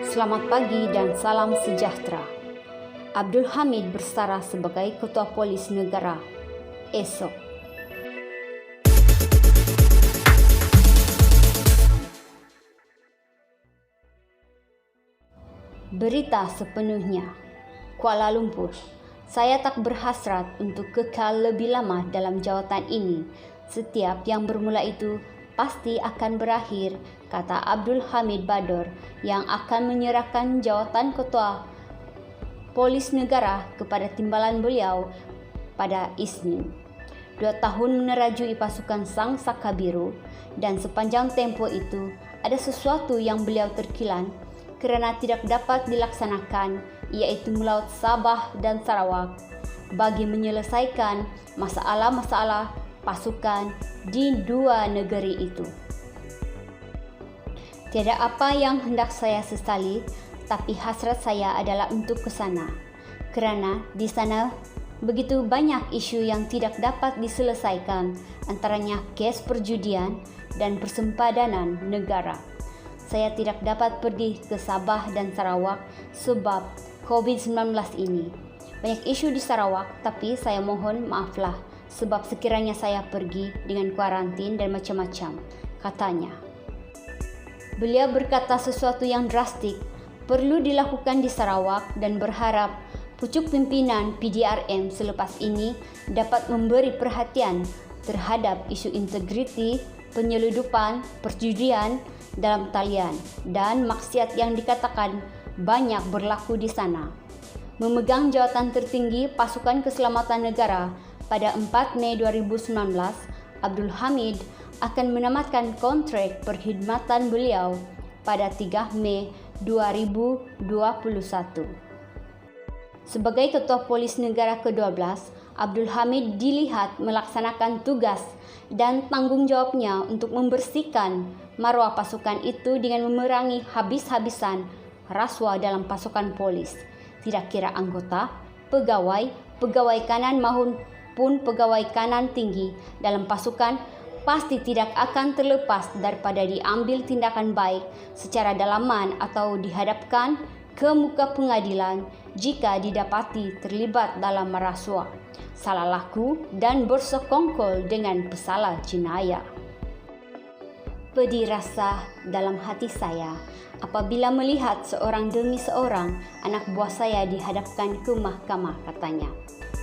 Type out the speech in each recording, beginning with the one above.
Selamat pagi dan salam sejahtera. Abdul Hamid bersara sebagai Ketua Polis Negara esok. Berita sepenuhnya. Kuala Lumpur. Saya tak berhasrat untuk kekal lebih lama dalam jawatan ini. Setiap yang bermula itu pasti akan berakhir, kata Abdul Hamid Bador yang akan menyerahkan jawatan Ketua Polis Negara kepada timbalan beliau pada Isnin. 2 tahun menerajui pasukan Sang Saka Biru, dan sepanjang tempoh itu ada sesuatu yang beliau terkilan kerana tidak dapat dilaksanakan, iaitu melaut Sabah dan Sarawak bagi menyelesaikan masalah-masalah pasukan di dua negeri itu. Tiada apa yang hendak saya sesali, tapi hasrat saya adalah untuk ke sana, kerana di sana begitu banyak isu yang tidak dapat diselesaikan, antaranya kes perjudian dan persempadanan negara. Saya tidak dapat pergi ke Sabah dan Sarawak sebab COVID-19 ini. Banyak isu di Sarawak, tapi saya mohon maaflah sebab sekiranya saya pergi dengan kuarantin dan macam-macam, katanya. Beliau berkata sesuatu yang drastik perlu dilakukan di Sarawak dan berharap pucuk pimpinan PDRM selepas ini dapat memberi perhatian terhadap isu integriti, penyeludupan, perjudian dalam talian dan maksiat yang dikatakan banyak berlaku di sana. Memegang jawatan tertinggi Pasukan Keselamatan Negara pada 4 Mei 2019, Abdul Hamid akan menamatkan kontrak perkhidmatan beliau pada 3 Mei 2021. Sebagai Ketua Polis Negara ke-12, Abdul Hamid dilihat melaksanakan tugas dan tanggungjawabnya untuk membersihkan maruah pasukan itu dengan memerangi habis-habisan rasuah dalam pasukan polis. Tidak kira anggota, pegawai kanan maupun pegawai kanan tinggi dalam pasukan pasti tidak akan terlepas daripada diambil tindakan baik secara dalaman atau dihadapkan ke muka pengadilan jika didapati terlibat dalam merasuah, salah laku dan bersekongkol dengan pesalah jenayah. Pedih rasa dalam hati saya apabila melihat seorang demi seorang anak buah saya dihadapkan ke mahkamah, katanya.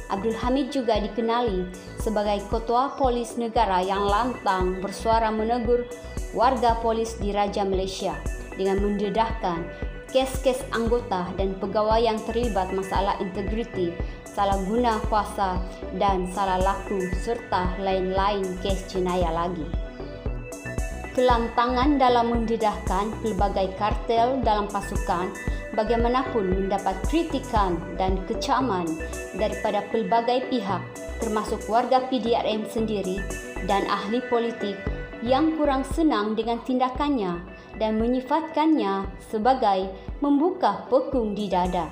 Abdul Hamid juga dikenali sebagai Ketua Polis Negara yang lantang bersuara menegur warga polis di Raja Malaysia dengan mendedahkan kes-kes anggota dan pegawai yang terlibat masalah integriti, salah guna kuasa dan salah laku serta lain-lain kes jenayah lagi. Kelantangan dalam mendedahkan pelbagai kartel dalam pasukan bagaimanapun mendapat kritikan dan kecaman daripada pelbagai pihak, termasuk warga PDRM sendiri dan ahli politik yang kurang senang dengan tindakannya dan menyifatkannya sebagai membuka pekung di dada.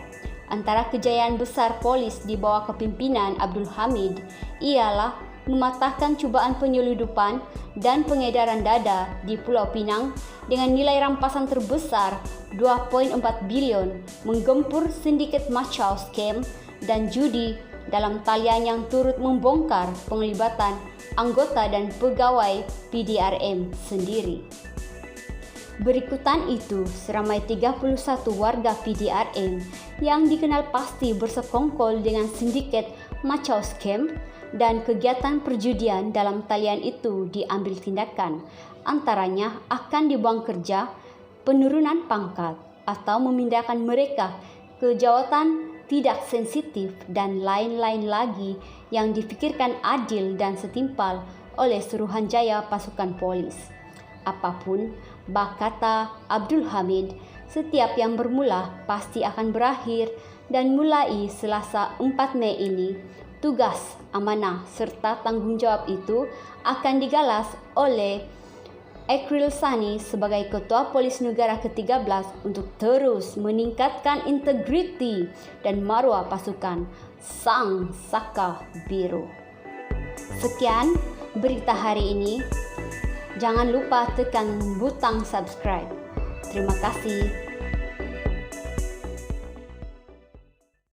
Antara kejayaan besar polis di bawah kepimpinan Abdul Hamid ialah mematahkan cubaan penyeludupan dan pengedaran dada di Pulau Pinang dengan nilai rampasan terbesar 2.4 bilion, menggempur sindiket Macau scam dan judi dalam talian yang turut membongkar penglibatan anggota dan pegawai PDRM sendiri. Berikutan itu, seramai 31 warga PDRM yang dikenal pasti bersekongkol dengan sindiket Macau scam dan kegiatan perjudian dalam talian itu diambil tindakan, antaranya akan dibuang kerja, penurunan pangkat, atau memindahkan mereka ke jawatan tidak sensitif dan lain-lain lagi yang difikirkan adil dan setimpal oleh Suruhanjaya Pasukan Polis. Apapun, kata Abdul Hamid, setiap yang bermula pasti akan berakhir dan mulai Selasa 4 Mei ini, tugas, amanah serta tanggungjawab itu akan digalas oleh Ekril Sani sebagai Ketua Polis Negara ke-13 untuk terus meningkatkan integriti dan maruah pasukan Sang Saka Biru. Sekian berita hari ini. Jangan lupa tekan butang subscribe. Terima kasih.